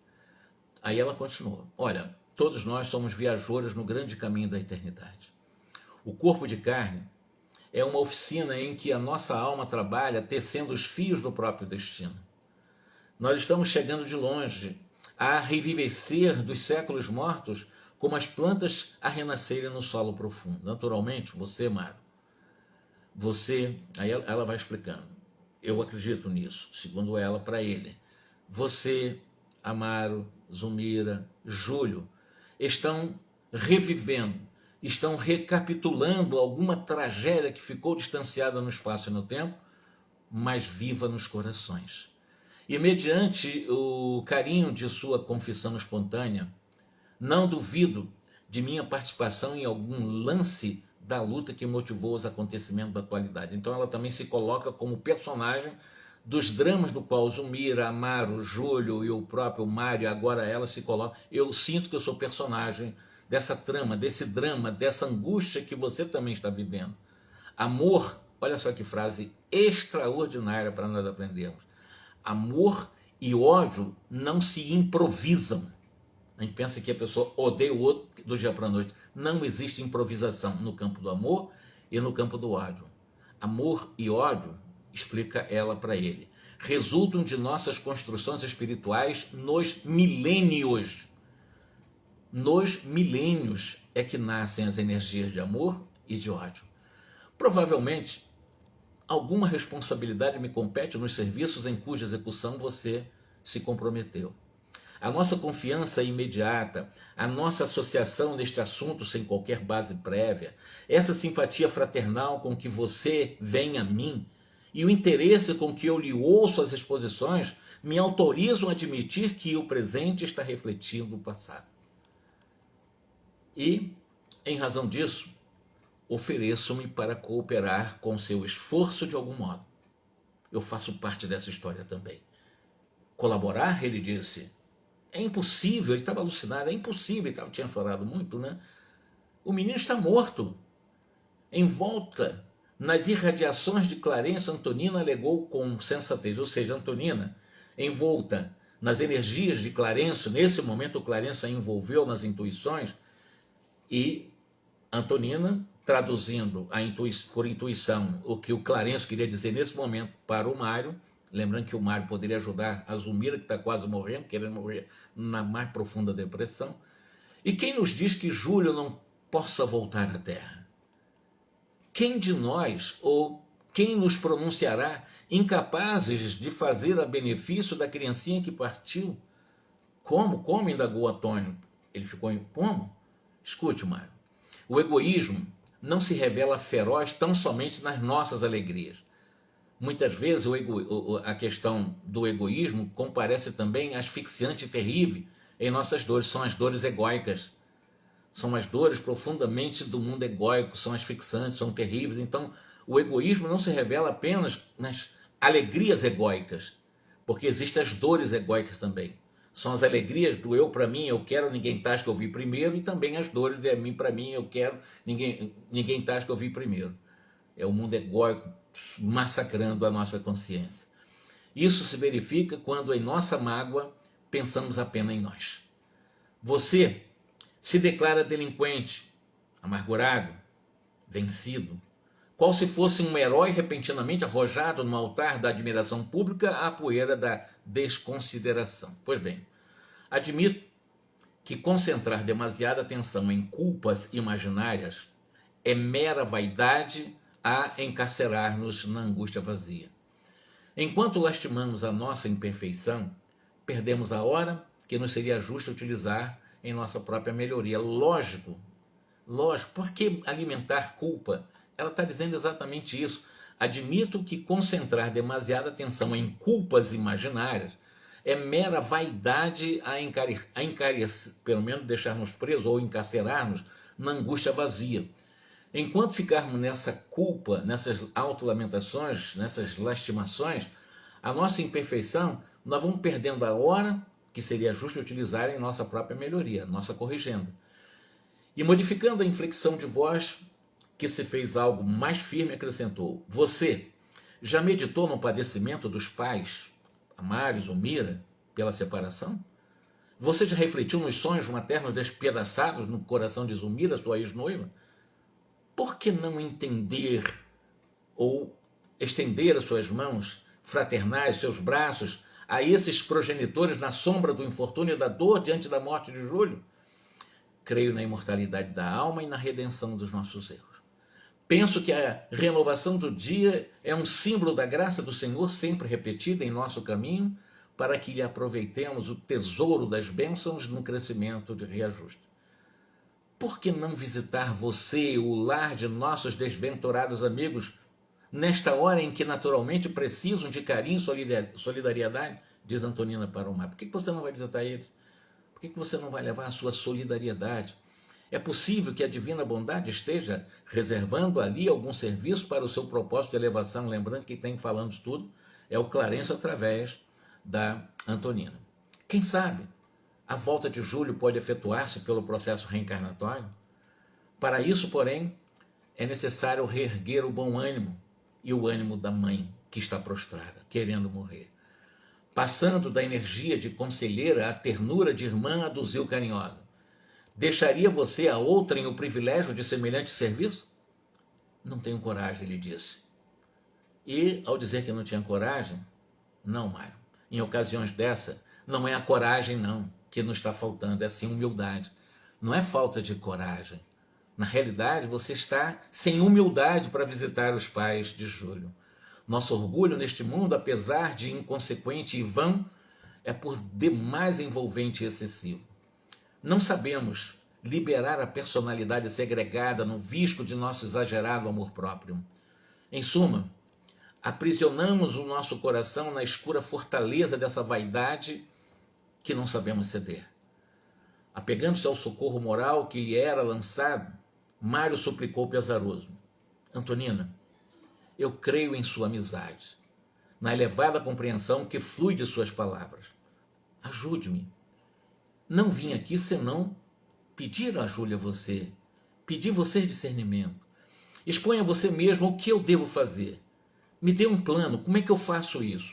A: Aí ela continuou: olha, todos nós somos viajores no grande caminho da eternidade. O corpo de carne é uma oficina em que a nossa alma trabalha tecendo os fios do próprio destino. Nós estamos chegando de longe a revivecer dos séculos mortos como as plantas a renascerem no solo profundo. Naturalmente, você, Mário, você, aí ela vai explicando, eu acredito nisso, segundo ela, para ele. Você, Amaro, Zumira, Júlio, estão revivendo, estão recapitulando alguma tragédia que ficou distanciada no espaço e no tempo, mas viva nos corações. E mediante o carinho de sua confissão espontânea, não duvido de minha participação em algum lance da luta que motivou os acontecimentos da atualidade. Então ela também se coloca como personagem dos dramas do qual Zumira, Amaro, Júlio e o próprio Mário, agora ela se coloca. Eu sinto que eu sou personagem dessa trama, desse drama, dessa angústia que você também está vivendo. Amor, olha só que frase extraordinária para nós aprendermos. Amor e ódio não se improvisam. A gente pensa que a pessoa odeia o outro do dia para a noite. Não existe improvisação no campo do amor e no campo do ódio. Amor e ódio, explica ela para ele, resultam de nossas construções espirituais nos milênios. Nos milênios é que nascem as energias de amor e de ódio. Provavelmente, alguma responsabilidade me compete nos serviços em cuja execução você se comprometeu. A nossa confiança imediata, a nossa associação neste assunto sem qualquer base prévia, essa simpatia fraternal com que você vem a mim e o interesse com que eu lhe ouço as exposições me autorizam a admitir que o presente está refletindo o passado. E, em razão disso, ofereço-me para cooperar com seu esforço de algum modo. Eu faço parte dessa história também. Colaborar, ele disse, é impossível, ele estava alucinado, é impossível, ele tinha chorado muito, né? O menino está morto. Envolta nas irradiações de Clarence, Antonina alegou com sensatez, ou seja, Antonina, envolta nas energias de Clarence, nesse momento o Clarence a envolveu nas intuições, e Antonina, traduzindo por intuição o que o Clarence queria dizer nesse momento para o Mário, lembrando que o Mário poderia ajudar a Zumira, que está quase morrendo, querendo morrer na mais profunda depressão. E quem nos diz que Júlio não possa voltar à Terra? Quem de nós, ou quem nos pronunciará incapazes de fazer a benefício da criancinha que partiu? Como? Como? Indagou Antônio. Ele ficou em como? Escute, Mário. O egoísmo não se revela feroz tão somente nas nossas alegrias. Muitas vezes a questão do egoísmo comparece também asfixiante e terrível em nossas dores. São as dores egóicas. São as dores profundamente do mundo egóico, são asfixiantes, são terríveis. Então, o egoísmo não se revela apenas nas alegrias egóicas, porque existem as dores egóicas também. São as alegrias do eu para mim, eu quero, ninguém tasca, eu vi primeiro, e também as dores de mim para mim, eu quero, ninguém tasca, eu vi primeiro. É o mundo egóico massacrando a nossa consciência. Isso se verifica quando em nossa mágoa pensamos apenas em nós. Você se declara delinquente, amargurado, vencido, qual se fosse um herói repentinamente arrojado no altar da admiração pública à poeira da desconsideração. Pois bem, admito que concentrar demasiada atenção em culpas imaginárias é mera vaidade a encarcerar-nos na angústia vazia. Enquanto lastimamos a nossa imperfeição, perdemos a hora que nos seria justo utilizar em nossa própria melhoria. Lógico, por que alimentar culpa? Ela está dizendo exatamente isso. Admito que concentrar demasiada atenção em culpas imaginárias é mera vaidade a encarecer, pelo menos deixar-nos presos ou encarcerar-nos na angústia vazia. Enquanto ficarmos nessa culpa, nessas autolamentações, nessas lastimações, a nossa imperfeição, nós vamos perdendo a hora que seria justo utilizar em nossa própria melhoria, nossa corrigenda. E modificando a inflexão de voz, que se fez algo mais firme, acrescentou: você já meditou no padecimento dos pais, Amários ou Mira, pela separação? Você já refletiu nos sonhos maternos despedaçados no coração de Zulmira, sua ex-noiva? Por que não entender ou estender as suas mãos fraternais, seus braços, a esses progenitores na sombra do infortúnio e da dor diante da morte de Júlio? Creio na imortalidade da alma e na redenção dos nossos erros. Penso que a renovação do dia é um símbolo da graça do Senhor sempre repetida em nosso caminho, para que lhe aproveitemos o tesouro das bênçãos no crescimento de reajuste. Por que não visitar você, o lar de nossos desventurados amigos, nesta hora em que naturalmente precisam de carinho e solidariedade? Diz Antonina para o mar. Por que você não vai visitar eles? Por que você não vai levar a sua solidariedade? É possível que a divina bondade esteja reservando ali algum serviço para o seu propósito de elevação, lembrando que tem falando tudo é o Clarencio através da Antonina. Quem sabe a volta de Júlio pode efetuar-se pelo processo reencarnatório? Para isso, porém, é necessário reerguer o bom ânimo e o ânimo da mãe que está prostrada, querendo morrer. Passando da energia de conselheira à ternura de irmã aduzil carinhosa. Deixaria você a outrem o privilégio de semelhante serviço? Não tenho coragem, ele disse. E, ao dizer que não tinha coragem, não, Mário, em ocasiões dessa, não é a coragem, não, que nos está faltando, é sim humildade. Não é falta de coragem. Na realidade, você está sem humildade para visitar os pais de Júlio. Nosso orgulho neste mundo, apesar de inconsequente e vão, é por demais envolvente e excessivo. Não sabemos liberar a personalidade segregada no visco de nosso exagerado amor próprio. Em suma, aprisionamos o nosso coração na escura fortaleza dessa vaidade que não sabemos ceder. Apegando-se ao socorro moral que lhe era lançado, Mário suplicou pesaroso: Antonina, eu creio em sua amizade, na elevada compreensão que flui de suas palavras. Ajude-me. Não vim aqui senão pedir ajuda a você, pedir você discernimento. Exponha você mesmo o que eu devo fazer. Me dê um plano, como é que eu faço isso?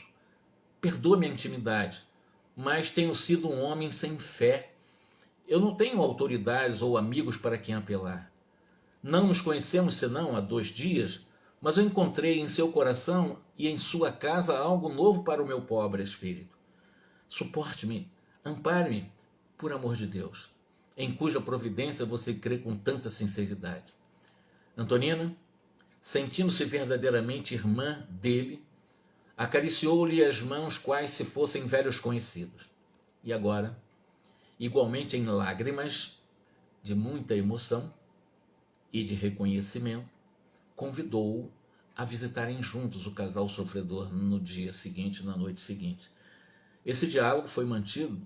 A: Perdoe minha intimidade, mas tenho sido um homem sem fé. Eu não tenho autoridades ou amigos para quem apelar. Não nos conhecemos senão há 2 dias, mas eu encontrei em seu coração e em sua casa algo novo para o meu pobre espírito. Suporte-me, ampare-me, por amor de Deus, em cuja providência você crê com tanta sinceridade. Antonina, sentindo-se verdadeiramente irmã dele, acariciou-lhe as mãos quais se fossem velhos conhecidos. E agora, igualmente em lágrimas de muita emoção e de reconhecimento, convidou-o a visitarem juntos o casal sofredor no dia seguinte, na noite seguinte. Esse diálogo foi mantido,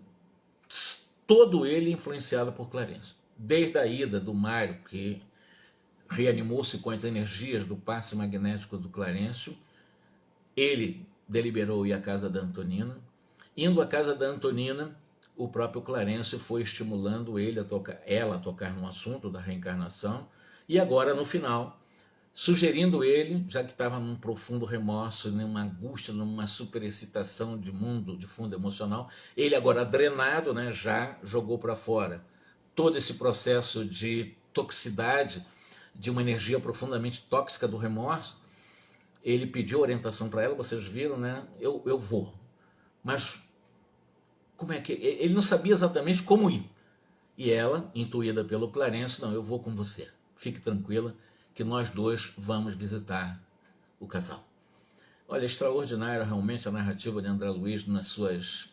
A: todo ele influenciado por Clarencio. Desde a ida do Mário, que reanimou-se com as energias do passe magnético do Clarencio, ele deliberou ir à casa da Antonina. Indo à casa da Antonina, o próprio Clarencio foi estimulando ela a tocar no assunto da reencarnação, e agora, no final, sugerindo ele, já que estava num profundo remorso, numa angústia, numa superexcitação de mundo, de fundo emocional, ele agora drenado, né, já jogou para fora todo esse processo de toxicidade, de uma energia profundamente tóxica do remorso. Ele pediu orientação para ela, vocês viram, né? Eu vou. Mas como é que... Ele não sabia exatamente como ir. E ela, intuída pelo Clarencio, não, eu vou com você. Fique tranquila, que nós dois vamos visitar o casal. Olha, extraordinária realmente a narrativa de André Luiz nas suas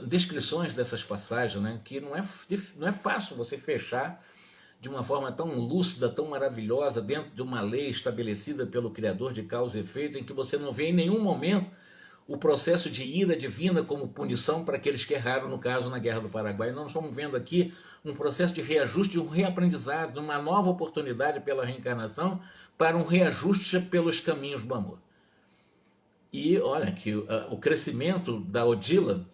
A: descrições dessas passagens, né? Que não é fácil você fechar de uma forma tão lúcida, tão maravilhosa, dentro de uma lei estabelecida pelo Criador de causa e efeito, em que você não vê em nenhum momento o processo de ira divina como punição para aqueles que erraram, no caso, na Guerra do Paraguai. Nós estamos vendo aqui um processo de reajuste, um reaprendizado, uma nova oportunidade pela reencarnação para um reajuste pelos caminhos do amor. E olha que o crescimento da Odila,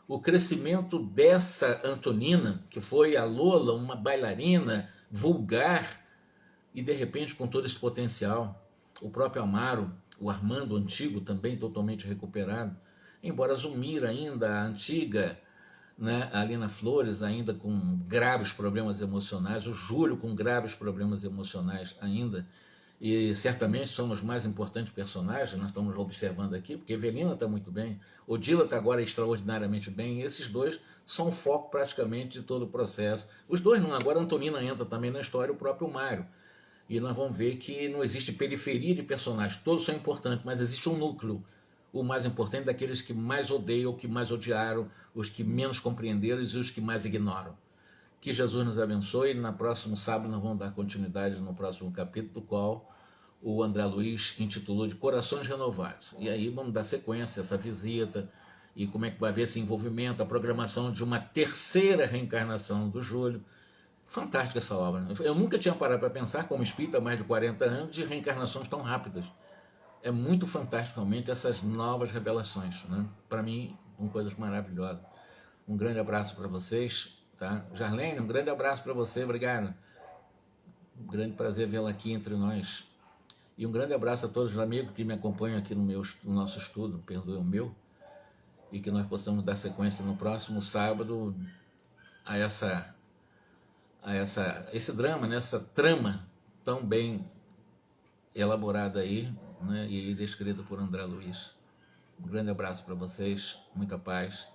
A: o crescimento dessa Antonina, que foi a Lola, uma bailarina vulgar, e de repente com todo esse potencial, o próprio Amaro, o Armando antigo também totalmente recuperado, embora a Zumira ainda, a antiga, né, a Alina Flores ainda com graves problemas emocionais, o Júlio com graves problemas emocionais ainda, e certamente são os mais importantes personagens, nós estamos observando aqui, porque Evelina está muito bem, Odila está agora extraordinariamente bem, e esses dois são o foco praticamente de todo o processo. Os dois não, agora a Antonina entra também na história, o próprio Mário. E nós vamos ver que não existe periferia de personagens, todos são importantes, mas existe um núcleo, o mais importante daqueles que mais odeiam, que mais odiaram, os que menos compreenderam e os que mais ignoram. Que Jesus nos abençoe, e no próximo sábado nós vamos dar continuidade no próximo capítulo, do qual o André Luiz intitulou de Corações Renovados. E aí vamos dar sequência a essa visita, e como é que vai haver esse envolvimento, a programação de uma terceira reencarnação do Júlio. Fantástica essa obra. Eu nunca tinha parado para pensar, como espírita há mais de 40 anos, de reencarnações tão rápidas. É muito fantástico, realmente, essas novas revelações. Né? Para mim, são coisas maravilhosas. Um grande abraço para vocês. Tá? Jarlene, um grande abraço para você, obrigado. Um grande prazer vê-la aqui entre nós. E um grande abraço a todos os amigos que me acompanham aqui no nosso estudo, perdoe o meu, e que nós possamos dar sequência no próximo sábado a esse drama, nessa trama tão bem elaborada aí, né, e descrita por André Luiz. Um grande abraço para vocês, muita paz,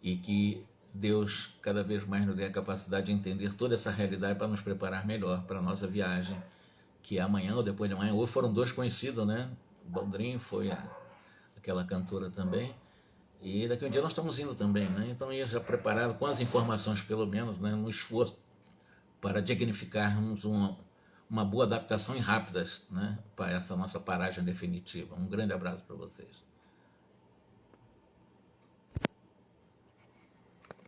A: e que Deus cada vez mais nos dê a capacidade de entender toda essa realidade para nos preparar melhor para a nossa viagem, que é amanhã ou depois de amanhã. Hoje foram dois conhecidos, né? O Baldrin foi aquela cantora também, e daqui a um dia nós estamos indo também, né? Então ia já preparado com as informações, pelo menos, né, no esforço para dignificarmos uma boa adaptação e rápidas, né, para essa nossa paragem definitiva. Um grande abraço para vocês.